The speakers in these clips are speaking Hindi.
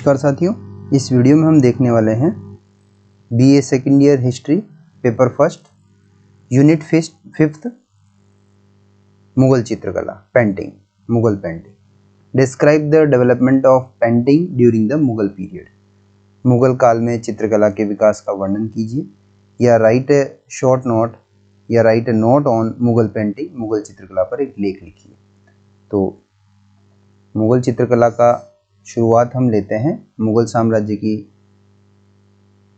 नमस्कार साथियों, इस वीडियो में हम देखने वाले हैं BA second year history paper first unit fifth Mughal चित्रकला painting Mughal painting. Describe the development of painting during the Mughal period. Mughal काल में चित्रकला के विकास का वर्णन कीजिए या राइट ए शॉर्ट नोट या write a note on Mughal painting. Mughal चित्रकला पर एक लेख लिखिए। तो मुगल चित्रकला का शुरुआत हम लेते हैं मुगल साम्राज्य की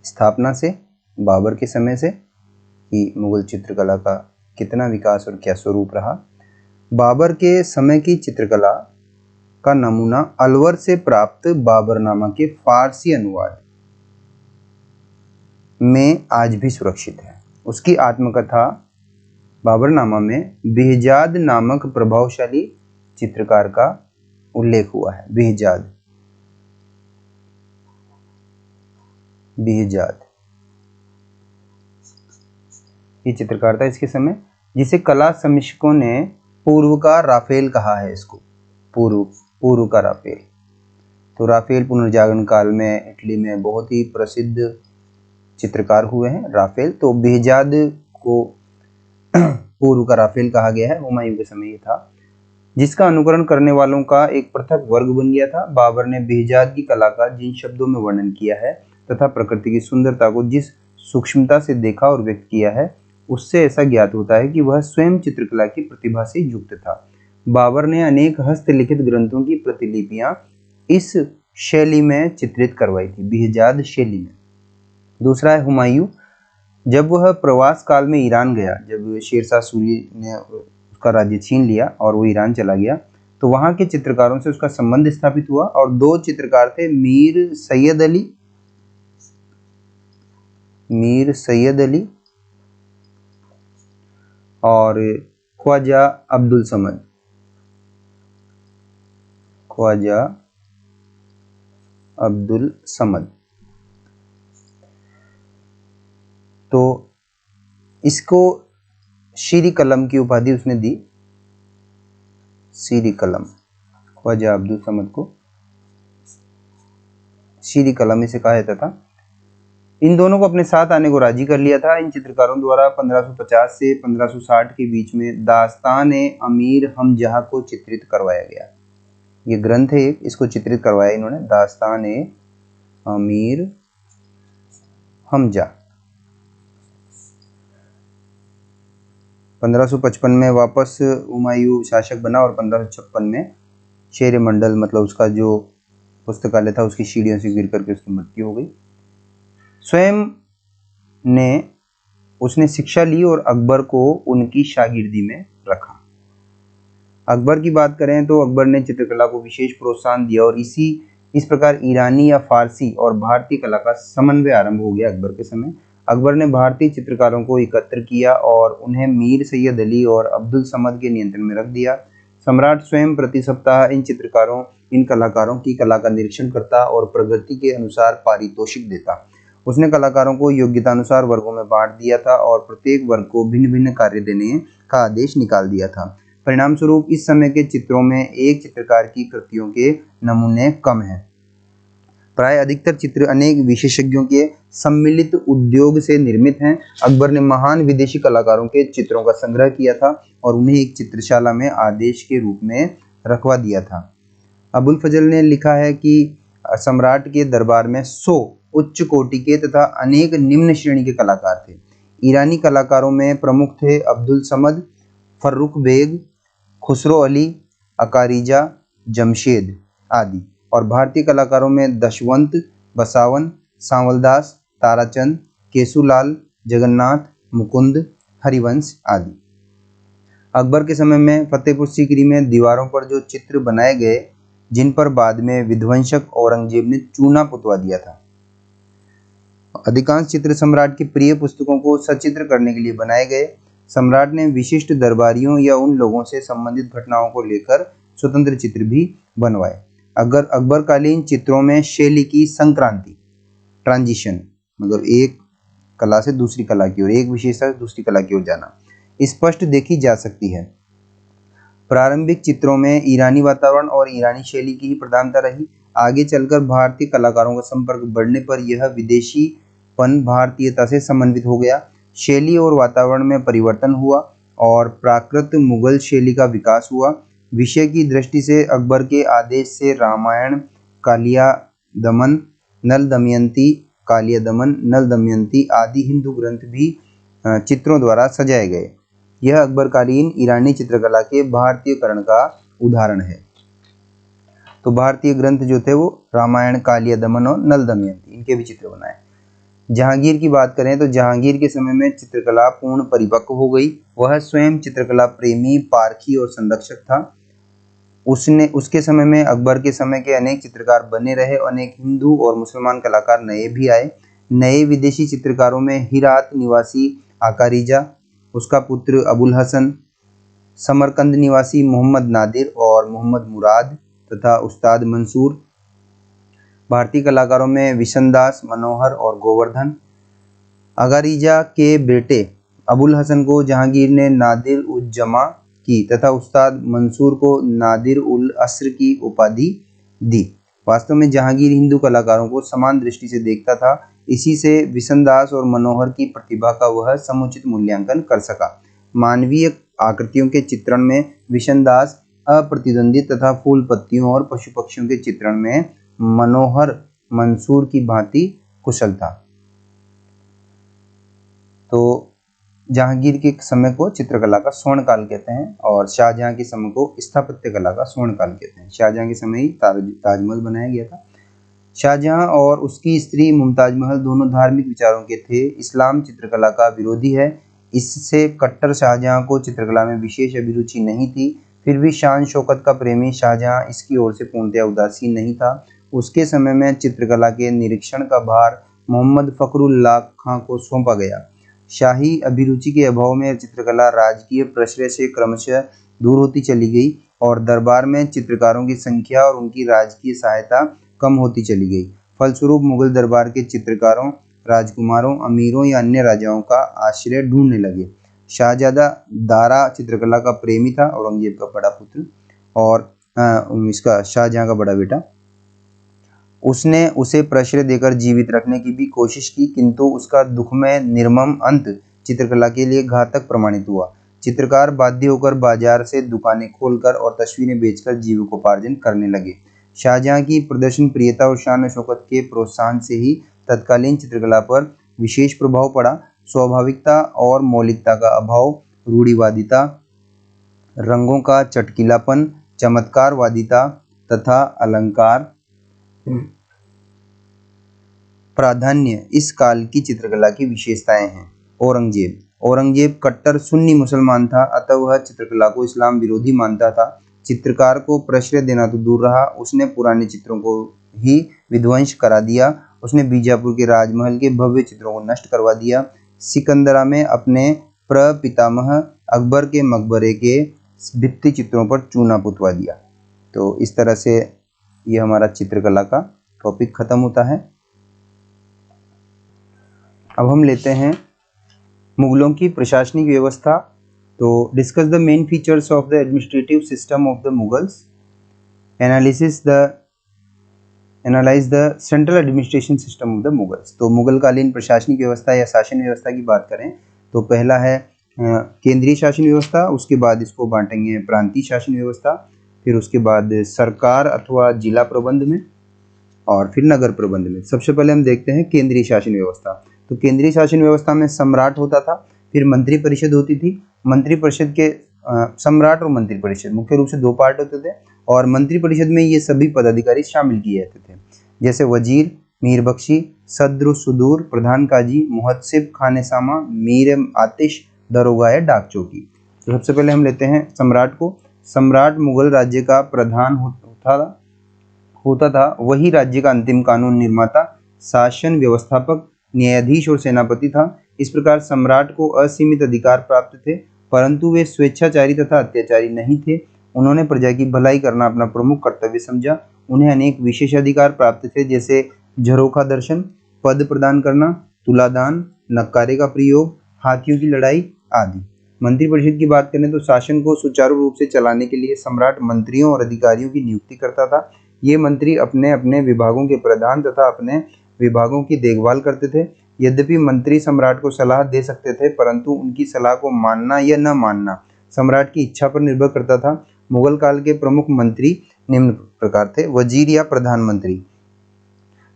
स्थापना से, बाबर के समय से, कि मुगल चित्रकला का कितना विकास और क्या स्वरूप रहा। बाबर के समय की चित्रकला का नमूना अलवर से प्राप्त बाबरनामा के फारसी अनुवाद में आज भी सुरक्षित है। उसकी आत्मकथा बाबरनामा में बेहजाद नामक प्रभावशाली चित्रकार का उल्लेख हुआ है। बेहजाद ये चित्रकार था इसके समय, जिसे कला समीक्षकों ने पूर्व का राफेल कहा है। इसको पूर्व का राफेल। तो राफेल पुनर्जागरण काल में इटली में बहुत ही प्रसिद्ध चित्रकार हुए हैं राफेल। तो बेहजाद को पूर्व का राफेल कहा गया है। हुमायूं के समय ये था, जिसका अनुकरण करने वालों का एक पृथक वर्ग बन गया था। बाबर ने बेहजाद की कला का जिन शब्दों में वर्णन किया है तथा प्रकृति की सुंदरता को जिस सूक्ष्मता से देखा और व्यक्त किया है, उससे ऐसा ज्ञात होता है कि वह स्वयं चित्रकला की प्रतिभा से युक्त था। बाबर ने अनेक हस्तलिखित ग्रंथों की प्रतिलिपियां इस शैली में चित्रित करवाई थी, बेहजाद शैली में। दूसरा है हुमायूं। जब वह प्रवास काल में ईरान गया, जब शेरशाह सूरी ने उसका राज्य छीन लिया और वो ईरान चला गया, तो वहाँ के चित्रकारों से उसका संबंध स्थापित हुआ। और दो चित्रकार थे, मीर सैयद अली और ख्वाजा अब्दुल समद। तो इसको शीरी कलम की उपाधि उसने दी। शीरी कलम, ख्वाजा अब्दुल समद को शीरी कलम इसे कहा जाता था। इन दोनों को अपने साथ आने को राजी कर लिया था। इन चित्रकारों द्वारा 1550 से 1560 के बीच में दास्तान-ए अमीर हमजा को चित्रित करवाया गया। ये ग्रंथ है एक, इसको चित्रित करवाया इन्होंने, दास्तान-ए अमीर हमजा। 1555 में वापस हुमायूं शासक बना और 1556 में शेर मंडल, मतलब उसका जो पुस्तकालय था, उसकी सीढ़ियों से गिर करके उसकी मृत्यु हो गई। स्वयं ने उसने शिक्षा ली और अकबर को उनकी शागिर्दी में रखा। अकबर की बात करें तो अकबर ने चित्रकला को विशेष प्रोत्साहन दिया और इस प्रकार ईरानी या फारसी और भारतीय कला का समन्वय आरंभ हो गया अकबर के समय। अकबर ने भारतीय चित्रकारों को एकत्र किया और उन्हें मीर सैयद अली और अब्दुल समद के नियंत्रण में रख दिया। सम्राट स्वयं प्रति सप्ताह इन कलाकारों की कला का निरीक्षण करता और प्रगति के अनुसार पारितोषिक देता। उसने कलाकारों को योग्यतानुसार वर्गों में बांट दिया था और प्रत्येक वर्ग को भिन्न भिन्न कार्य देने का आदेश निकाल दिया था। परिणाम स्वरूप इस समय के चित्रों में एक चित्रकार की कृतियों के नमूने कम हैं। प्राय अधिकतर चित्र अनेक विशेषज्ञों के सम्मिलित उद्योग से निर्मित हैं। अकबर ने महान विदेशी कलाकारों के चित्रों का संग्रह किया था और उन्हें एक चित्रशाला में आदेश के रूप में रखवा दिया था। अबुल फजल ने लिखा है कि सम्राट के दरबार में 100 उच्च कोटि के तथा अनेक निम्न श्रेणी के कलाकार थे। ईरानी कलाकारों में प्रमुख थे अब्दुल समद, फर्रुख बेग, खुसरो अली, अकारिजा, जमशेद आदि। और भारतीय कलाकारों में दशवंत, बसावन, सांवलदास, ताराचंद, केसूलाल, जगन्नाथ, मुकुंद, हरिवंश आदि। अकबर के समय में फतेहपुर सीकरी में दीवारों पर जो चित्र बनाए गए, जिन पर बाद में विध्वंसक औरंगजेब ने चूना पुतवा दिया था। अधिकांश चित्र सम्राट की प्रिय पुस्तकों को सचित्र करने के लिए बनाए गए। सम्राट ने विशिष्ट दरबारियों या उन लोगों से संबंधित घटनाओं को लेकर स्वतंत्र चित्र भी बनवाए। अकबरकालीन चित्रों में शैली की संक्रांति, ट्रांजिशन, मतलब एक कला से दूसरी कला की ओर, एक विशेषता से दूसरी कला की ओर जाना, स्पष्ट देखी जा सकती है। प्रारंभिक चित्रों में ईरानी वातावरण और ईरानी शैली की ही प्रधानता रही। आगे चलकर भारतीय कलाकारों का संपर्क बढ़ने पर यह विदेशीपन भारतीयता से समन्वित हो गया। शैली और वातावरण में परिवर्तन हुआ और प्राकृत मुगल शैली का विकास हुआ। विषय की दृष्टि से अकबर के आदेश से रामायण, कालियादमन, नल दमयंती आदि हिंदू ग्रंथ भी चित्रों द्वारा सजाए गए। यह अकबरकालीन ईरानी चित्रकला के भारतीयकरण का उदाहरण है। तो भारतीय ग्रंथ जो थे वो रामायण, कालियादमन और नल दमयंती, इनके भी चित्र बनाए। जहांगीर की बात करें तो जहांगीर के समय में चित्रकला पूर्ण परिपक्व हो गई। वह स्वयं चित्रकला प्रेमी, पारखी और संरक्षक था। उसके समय में अकबर के समय के अनेक चित्रकार बने रहे। अनेक हिंदू और मुसलमान कलाकार नए भी आए। नए विदेशी चित्रकारों में हिरात निवासी आकारीजा, उसका पुत्र अबुल हसन, समरकंद निवासी मोहम्मद नादिर और मोहम्मद मुराद तथा उस्ताद मंसूर। भारतीय कलाकारों में विशनदास, मनोहर और गोवर्धन। अगारीजा के बेटे अबुल हसन को जहांगीर ने नादिर उल जमा की तथा उस्ताद मंसूर को नादिर उल अस्र की उपाधि दी। वास्तव में जहांगीर हिंदू कलाकारों को समान दृष्टि से देखता था। इसी से विशनदास और मनोहर की प्रतिभा का वह समुचित मूल्यांकन कर सका। मानवीय आकृतियों के चित्रण में विशनदास अप्रतिद्वंदी तथा फूल पत्तियों और पशु पक्षियों के चित्रण में मनोहर मंसूर की भांति कुशल था। तो जहांगीर के समय को चित्रकला का स्वर्ण काल कहते हैं और शाहजहां के समय को स्थापत्य कला का स्वर्ण काल कहते हैं। शाहजहां के समय ही ताजमहल बनाया गया था। शाहजहां और उसकी स्त्री मुमताज महल दोनों धार्मिक विचारों के थे। इस्लाम चित्रकला का विरोधी है। इससे कट्टर शाहजहां को चित्रकला में विशेष अभिरुचि नहीं थी। फिर भी शान शौकत का प्रेमी शाहजहां इसकी ओर से पूर्णतया उदासीन नहीं था। उसके समय में चित्रकला के निरीक्षण का भार मोहम्मद फखरुल्लाह खां को सौंपा गया। शाही अभिरुचि के अभाव में चित्रकला राजकीय प्रश्रय से क्रमशः दूर होती चली गई और दरबार में चित्रकारों की संख्या और उनकी राजकीय सहायता कम होती चली गई। फलस्वरूप मुगल दरबार के चित्रकारों, राजकुमारों, अमीरों या अन्य राजाओं का आश्रय ढूंढने लगे। शाहजादा दारा चित्रकला का प्रेमी था, औरंगजेब का बड़ा पुत्र और इसका शाहजहां का बड़ा बेटा। उसने उसे प्रश्रय देकर जीवित रखने की भी कोशिश की, किंतु उसका दुखमय निर्मम अंत चित्रकला के लिए घातक प्रमाणित हुआ। चित्रकार बाध्य होकर बाजार से दुकानें खोलकर और तस्वीरें बेचकर जीविकोपार्जन करने लगे। शाहजहां की प्रदर्शन प्रियता और शान शौकत के प्रोत्साहन से ही तत्कालीन चित्रकला पर विशेष प्रभाव पड़ा। स्वाभाविकता और मौलिकता का अभाव, रूढ़िवादिता, रंगों का चटकीलापन, चमत्कारवादिता तथा अलंकार प्राधान्य इस काल की चित्रकला की विशेषताएं हैं। औरंगजेब कट्टर सुन्नी मुसलमान था, अतः वह चित्रकला को इस्लाम विरोधी मानता था। चित्रकार को प्रश्रय देना तो दूर रहा, उसने पुराने चित्रों को ही विध्वंस करा दिया। उसने बीजापुर के राजमहल के भव्य चित्रों को नष्ट करवा दिया। सिकंदरा में अपने प्रपितामह अकबर के मकबरे के भित्ति चित्रों पर चूना पुतवा दिया। तो इस तरह से ये हमारा चित्रकला का टॉपिक खत्म होता है। अब हम लेते हैं मुगलों की प्रशासनिक व्यवस्था। तो discuss the main features of the administrative system of the Mughals, analyse the central administration system of the Mughals. तो मुगलकालीन प्रशासनिक व्यवस्था या शासन व्यवस्था की बात करें तो पहला है केंद्रीय शासन व्यवस्था, उसके बाद इसको बांटेंगे प्रांतीय शासन व्यवस्था, फिर उसके बाद सरकार अथवा जिला प्रबंध में और फिर नगर प्रबंध में। सबसे पहले हम देखते हैं केंद्रीय शासन व्यवस्था। तो केंद्रीय शासन व्यवस्था में सम्राट होता था, फिर मंत्री परिषद होती थी। मंत्री परिषद के सम्राट और मंत्री परिषद मुख्य रूप से दो पार्ट होते थे और मंत्री परिषद में ये सभी पदाधिकारी शामिल किए जाते थे, जैसे वजीर, मीर बख्शी, सद्र सुदूर, प्रधान काजी, मुहत्सिब, खाने सामा, मीर आतिश, दरोगा या डाक चौकी। तो सबसे पहले हम लेते हैं सम्राट को। सम्राट मुगल राज्य का प्रधान होता था। वही राज्य का अंतिम कानून निर्माता, शासन व्यवस्थापक, न्यायाधीश और सेनापति था। इस प्रकार सम्राट को असीमित अधिकार प्राप्त थे, परंतु वे स्वेच्छाचारी तथा अत्याचारी नहीं थे। उन्होंने प्रजा की भलाई करना अपना प्रमुख कर्तव्य समझा। उन्हें अनेक विशेष अधिकार प्राप्त थे, जैसे झरोखा दर्शन, पद प्रदान करना, तुलादान, नक्कारे का प्रयोग, हाथियों की लड़ाई आदि। मंत्री परिषद की बात करें तो शासन को सुचारू रूप से चलाने के लिए सम्राट मंत्रियों और अधिकारियों की नियुक्ति करता था। ये मंत्री अपने अपने विभागों के प्रधान तथा अपने विभागों की देखभाल करते थे। यद्यपि मंत्री सम्राट को सलाह दे सकते थे, परंतु उनकी सलाह को मानना या न मानना सम्राट की इच्छा पर निर्भर करता था। मुगल काल के प्रमुख मंत्री निम्न प्रकार थे। वजीर या प्रधानमंत्री।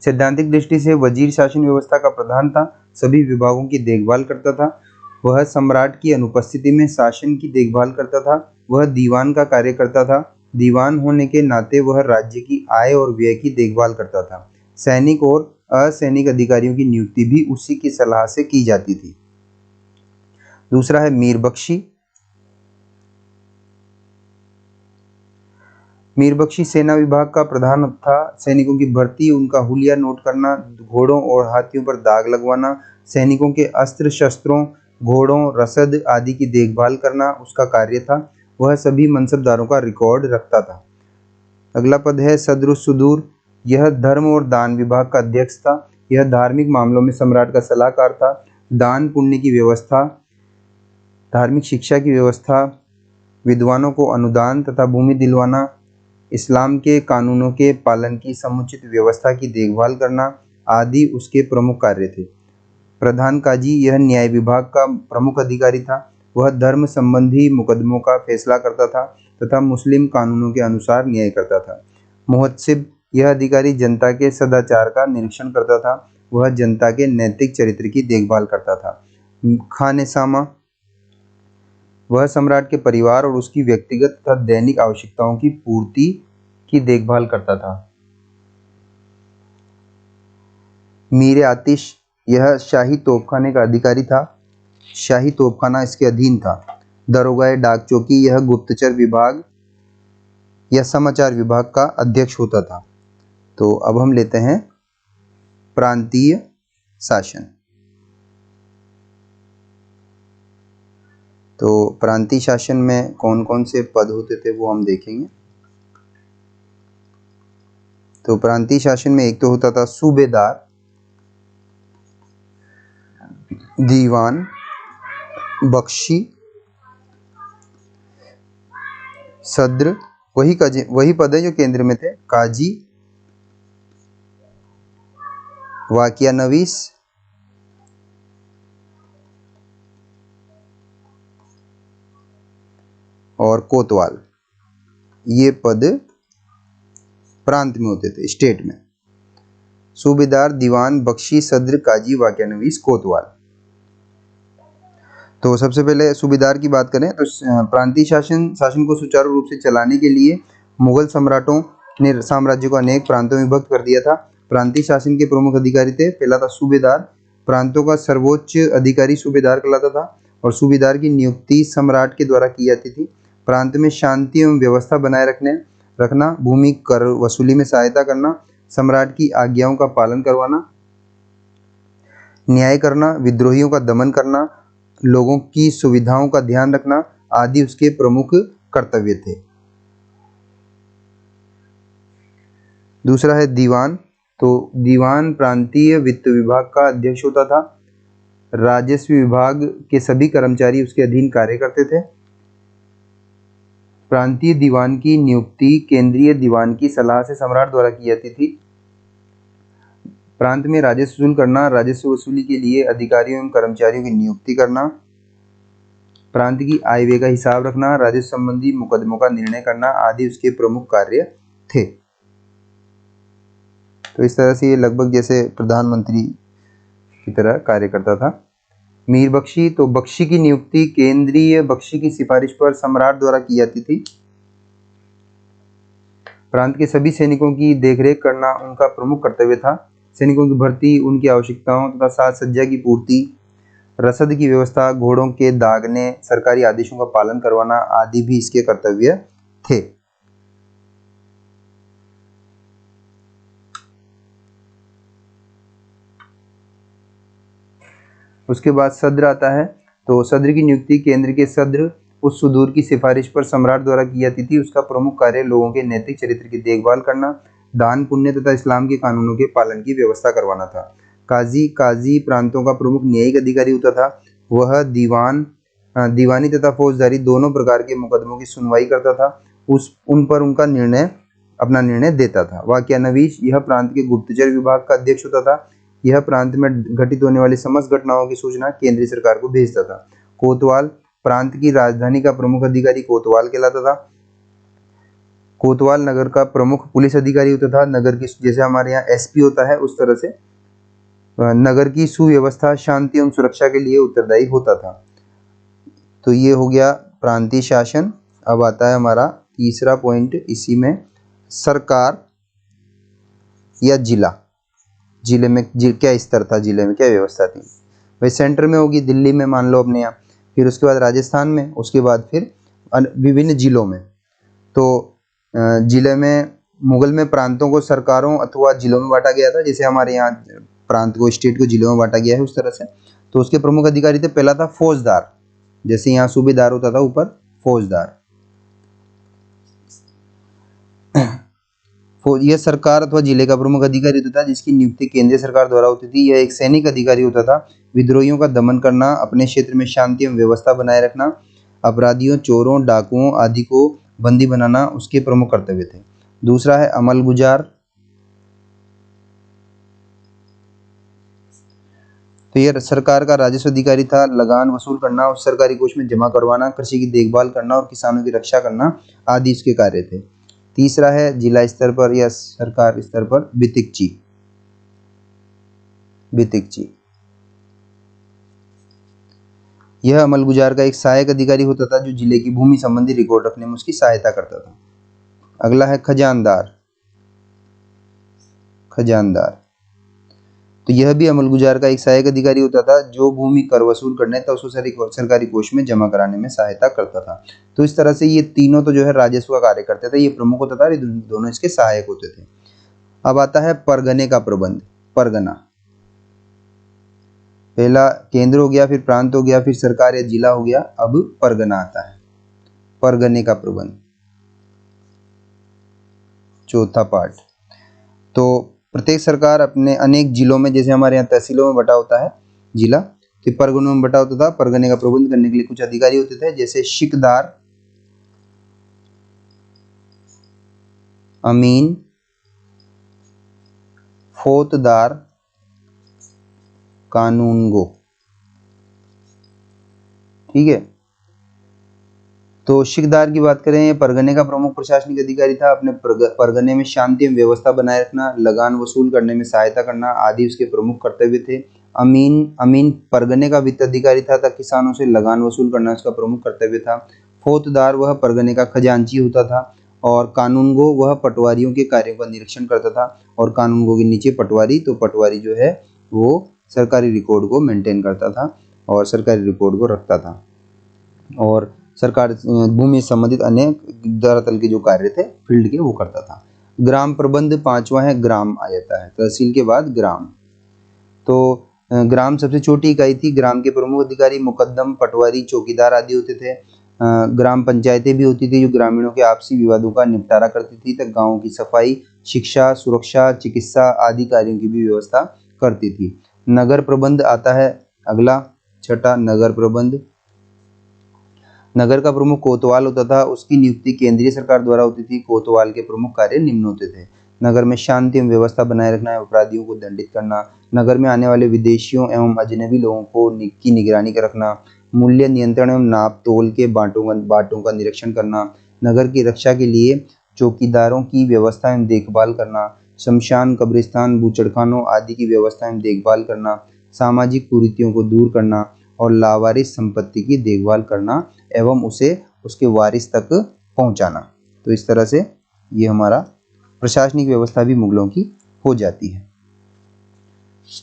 सैद्धांतिक दृष्टि से वजीर शासन व्यवस्था का प्रधान था, सभी विभागों की देखभाल करता था। वह सम्राट की अनुपस्थिति में शासन की देखभाल करता था। वह दीवान का कार्य करता था। दीवान होने के नाते वह राज्य की आय और व्यय की देखभाल करता था। सैनिक और असैनिक अधिकारियों की नियुक्ति भी उसी की सलाह से की जाती थी। दूसरा है मीर बख्शी। मीर बख्शी सेना विभाग का प्रधान था। सैनिकों की भर्ती, उनका हुलिया नोट करना, घोड़ों और हाथियों पर दाग लगवाना, सैनिकों के अस्त्र शस्त्रों, घोड़ों, रसद आदि की देखभाल करना उसका कार्य था। वह सभी मनसबदारों का रिकॉर्ड रखता था। अगला पद है सद्रुसुदूर। यह धर्म और दान विभाग का अध्यक्ष था। यह धार्मिक मामलों में सम्राट का सलाहकार था। दान पुण्य की व्यवस्था, धार्मिक शिक्षा की व्यवस्था, विद्वानों को अनुदान तथा भूमि दिलवाना, इस्लाम के कानूनों के पालन की समुचित व्यवस्था की देखभाल करना आदि उसके प्रमुख कार्य थे। प्रधान काजी, यह न्याय विभाग का प्रमुख अधिकारी था। वह धर्म संबंधी मुकदमों का फैसला करता था तथा मुस्लिम कानूनों के अनुसार न्याय करता था। मुहत्सिब, यह अधिकारी जनता के सदाचार का निरीक्षण करता था। वह जनता के नैतिक चरित्र की देखभाल करता था। खानेसामा, वह सम्राट के परिवार और उसकी व्यक्तिगत तथा दैनिक आवश्यकताओं की पूर्ति की देखभाल करता था। मीर आतिश, यह शाही तोपखाने का अधिकारी था। शाही तोपखाना इसके अधीन था। दरोगा डाक चौकी, यह गुप्तचर विभाग या समाचार विभाग का अध्यक्ष होता था। तो अब हम लेते हैं प्रांतीय शासन। तो प्रांतीय शासन में कौन कौन से पद होते थे वो हम देखेंगे। तो प्रांतीय शासन में एक तो होता था सूबेदार, दीवान, बख्शी, सद्र, वही पद है जो केंद्र में थे, काजी, वाकिया नवीस, और कोतवाल। ये पद प्रांत में होते थे, स्टेट में। सूबेदार, दीवान, बख्शी, सद्र, काजी, वाकिया नवीस, कोतवाल। तो सबसे पहले सूबेदार की बात करें तो प्रांतीय शासन को सुचारू रूप से चलाने के लिए मुगल सम्राटों ने साम्राज्य को अनेक प्रांतों में विभक्त कर दिया था। प्रांतीय शासन के प्रमुख अधिकारी थे। पहला था सूबेदार। प्रांतों का सर्वोच्च अधिकारी सूबेदार कहलाता था और सूबेदार की नियुक्ति सम्राट के द्वारा की जाती थी। प्रांत में शांति एवं व्यवस्था बनाए रखना, भूमि कर वसूली में सहायता करना, सम्राट की आज्ञाओं का पालन करवाना, न्याय करना, विद्रोहियों का दमन करना, लोगों की सुविधाओं का ध्यान रखना आदि उसके प्रमुख कर्तव्य थे। दूसरा है दीवान। तो दीवान प्रांतीय वित्त विभाग का अध्यक्ष होता था। राजस्व विभाग के सभी कर्मचारी उसके अधीन कार्य करते थे। प्रांतीय दीवान की नियुक्ति केंद्रीय दीवान की सलाह से सम्राट द्वारा की जाती थी। प्रांत में राजस्व वसूल करना, राजस्व वसूली के लिए अधिकारियों एवं कर्मचारियों की नियुक्ति करना, प्रांत की आय व्यय का हिसाब रखना, राजस्व संबंधी मुकदमों का निर्णय करना आदि उसके प्रमुख कार्य थे। तो इस तरह से ये लगभग जैसे प्रधानमंत्री की तरह कार्य करता था। मीर बख्शी, तो बख्शी की नियुक्ति केंद्रीय बख्शी की सिफारिश पर सम्राट द्वारा की जाती थी। प्रांत के सभी सैनिकों की देखरेख करना उनका प्रमुख कर्तव्य था। सैनिकों की भर्ती, उनकी आवश्यकताओं तथा साज सज्जा की पूर्ति, रसद की व्यवस्था, घोड़ों के दागने, सरकारी आदेशों का पालन करवाना आदि भी इसके कर्तव्य थे। उसके बाद सद्र आता है। तो सद्र की नियुक्ति केंद्र के सद्र उस सुदूर की सिफारिश पर सम्राट द्वारा की जाती थी। उसका प्रमुख कार्य लोगों के नैतिक चरित्र की देखभाल करना, दान पुण्य तथा इस्लाम के कानूनों के पालन की व्यवस्था करवाना था। काजी प्रांतों का प्रमुख न्यायिक अधिकारी होता था। वह दीवानी तथा फौजदारी दोनों प्रकार के मुकदमों की सुनवाई करता था। उन पर उनका निर्णय अपना निर्णय देता था। वाक्यान्वयी, यह प्रांत के गुप्तचर विभाग का अध्यक्ष होता था। यह प्रांत में घटित होने वाली समस्त घटनाओं की सूचना केंद्रीय सरकार को भेजता था। कोतवाल, प्रांत की राजधानी का प्रमुख अधिकारी कोतवाल कहलाता था। कोतवाल नगर का प्रमुख पुलिस अधिकारी होता था। नगर की, जैसे हमारे यहाँ एसपी होता है, उस तरह से नगर की सुव्यवस्था, शांति एवं सुरक्षा के लिए उत्तरदायी होता था। तो ये हो गया प्रांतीय शासन। अब आता है हमारा तीसरा पॉइंट इसी में, सरकार या जिला। जिले में क्या स्तर था, जिले में क्या व्यवस्था थी। भाई सेंटर में होगी, दिल्ली में मान लो अपने यहाँ, फिर उसके बाद राजस्थान में, उसके बाद फिर विभिन्न जिलों में। तो जिले में, मुगल में प्रांतों को सरकारों अथवा जिलों में बांटा गया था। जैसे हमारे यहाँ प्रांत को, स्टेट को जिलों में बांटा गया है, उस तरह से। तो उसके प्रमुख अधिकारी थे, पहला था फौजदार, जैसे यहाँ सूबेदार होता था, ऊपर फौजदार। यह सरकार अथवा जिले का प्रमुख अधिकारी होता था, जिसकी नियुक्ति केंद्रीय सरकार द्वारा होती थी। यह एक सैनिक अधिकारी होता था। विद्रोहियों का दमन करना, अपने क्षेत्र में शांति एवं व्यवस्था बनाए रखना, अपराधियों, चोरों, डाकुओं आदि को बंदी बनाना उसके प्रमुख कर्तव्य थे। दूसरा है अमलगुजार। तो यह सरकार का राजस्व अधिकारी था। लगान वसूल करना, उस सरकारी कोष में जमा करवाना, कृषि की देखभाल करना और किसानों की रक्षा करना आदि इसके कार्य थे। तीसरा है जिला स्तर पर या सरकार स्तर पर बितिकची। बितिकची, यह अमलगुजार का एक सहायक अधिकारी होता था, जो जिले की भूमि संबंधी रिकॉर्ड रखने में उसकी सहायता करता था। अगला है खजानदार। खजानदार, तो यह भी अमलगुजार का एक सहायक अधिकारी होता था, जो भूमि कर वसूल करने तथा उसको सरकारी कोष में जमा कराने में सहायता करता था। तो इस तरह से ये तीनों तो जो है राजस्व का कार्य करते थे। ये प्रमुख होता था, दोनों इसके सहायक होते थे। अब आता है परगने का प्रबंध। परगना, पहला केंद्र हो गया, फिर प्रांत हो गया, फिर सरकार या जिला हो गया, अब परगना आता है। परगने का प्रबंध, चौथा पार्ट। तो प्रत्येक सरकार अपने अनेक जिलों में, जैसे हमारे यहाँ तहसीलों में बटा होता है जिला, तो परगनों में बटा होता था। परगने का प्रबंध करने के लिए कुछ अधिकारी होते थे, जैसे शिकदार, अमीन, फौतदार, कानूनगो। ठीक है, तो शिकदार की बात करें, परगने का प्रमुख प्रशासनिक अधिकारी था। अपने परगने में शांति एवं व्यवस्था बनाए रखना, लगान वसूल करने में सहायता करना आदि उसके प्रमुख कर्तव्य थे। अमीन परगने का वित्त अधिकारी था, किसानों से लगान वसूल करना उसका प्रमुख कर्तव्य था। फौतदार, वह परगने का खजांची होता था। और कानूनगो, वह पटवारियों के कार्यों का निरीक्षण करता था। और कानूनगो के नीचे पटवारी, तो पटवारी जो है वो सरकारी रिकॉर्ड को मेंटेन करता था और सरकारी रिकॉर्ड को रखता था। और सरकार भूमि संबंधित अनेक धरातल के जो कार्य थे फील्ड के, वो करता था। ग्राम प्रबंध पांचवा है, ग्राम आ जाता है, तहसील के बाद ग्राम। तो ग्राम सबसे छोटी इकाई थी। ग्राम के प्रमुख अधिकारी मुकद्दम, पटवारी, चौकीदार आदि होते थे। ग्राम पंचायतें भी होती थी, जो ग्रामीणों के आपसी विवादों का निपटारा करती थी, तक गाँव की सफाई, शिक्षा, सुरक्षा, चिकित्सा आदि कार्यों की भी व्यवस्था करती थी। नगर प्रबंध आता है अगला, छठा, नगर प्रबंध। नगर का प्रमुख कोतवाल होता था, उसकी नियुक्ति केंद्रीय सरकार द्वारा होती थी। कोतवाल के प्रमुख कार्य निम्न होते थे। नगर में शांति एवं व्यवस्था बनाए रखना, अपराधियों को दंडित करना, नगर में आने वाले विदेशियों एवं अजनबी लोगों को की निगरानी रखना, मूल्य नियंत्रण एवं नाप तोल के बांटों का निरीक्षण करना, नगर की रक्षा के लिए चौकीदारों की व्यवस्था एवं देखभाल करना, शमशान, कब्रिस्तान, बूचड़खानों आदि की व्यवस्था एवं देखभाल करना, सामाजिक कुरीतियों को दूर करना और लावारिस संपत्ति की देखभाल करना एवं उसे उसके वारिस तक पहुंचाना। तो इस तरह से ये हमारा प्रशासनिक व्यवस्था भी मुगलों की हो जाती है।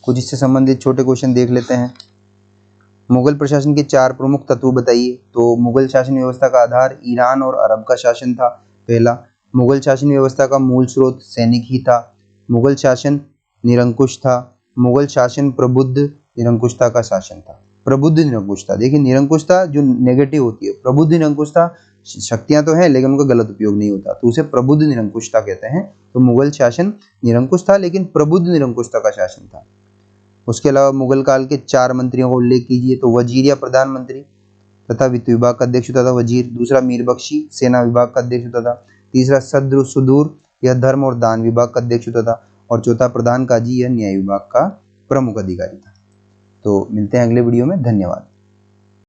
कुछ इससे संबंधित छोटे क्वेश्चन देख लेते हैं। मुगल प्रशासन के 4 प्रमुख तत्व बताइए। तो मुगल शासन व्यवस्था का आधार ईरान और अरब का शासन था। पहला, मुगल शासन व्यवस्था का मूल स्रोत सैनिक ही था। मुगल शासन निरंकुश था। मुगल शासन प्रबुद्ध निरंकुशता का शासन था। प्रबुद्ध निरंकुशता, देखिए निरंकुशता जो नेगेटिव होती है, प्रबुद्ध निरंकुशता शक्तियां तो है लेकिन उनका गलत उपयोग नहीं होता, तो उसे प्रबुद्ध निरंकुशता कहते हैं। तो मुगल शासन निरंकुश था लेकिन प्रबुद्ध निरंकुशता का शासन था। उसके अलावा मुगल काल के 4 मंत्रियों का उल्लेख कीजिए। तो वजीर या प्रधानमंत्री तथा वित्त विभाग का अध्यक्ष होता था वजीर। दूसरा मीर बख्शी, सेना विभाग का अध्यक्ष होता था। तीसरा सद्र सुदूर यह धर्म और दान विभाग का अध्यक्ष होता था। और चौथा प्रधान काजी, यह न्याय विभाग का प्रमुख अधिकारी था। तो मिलते हैं अगले वीडियो में, धन्यवाद।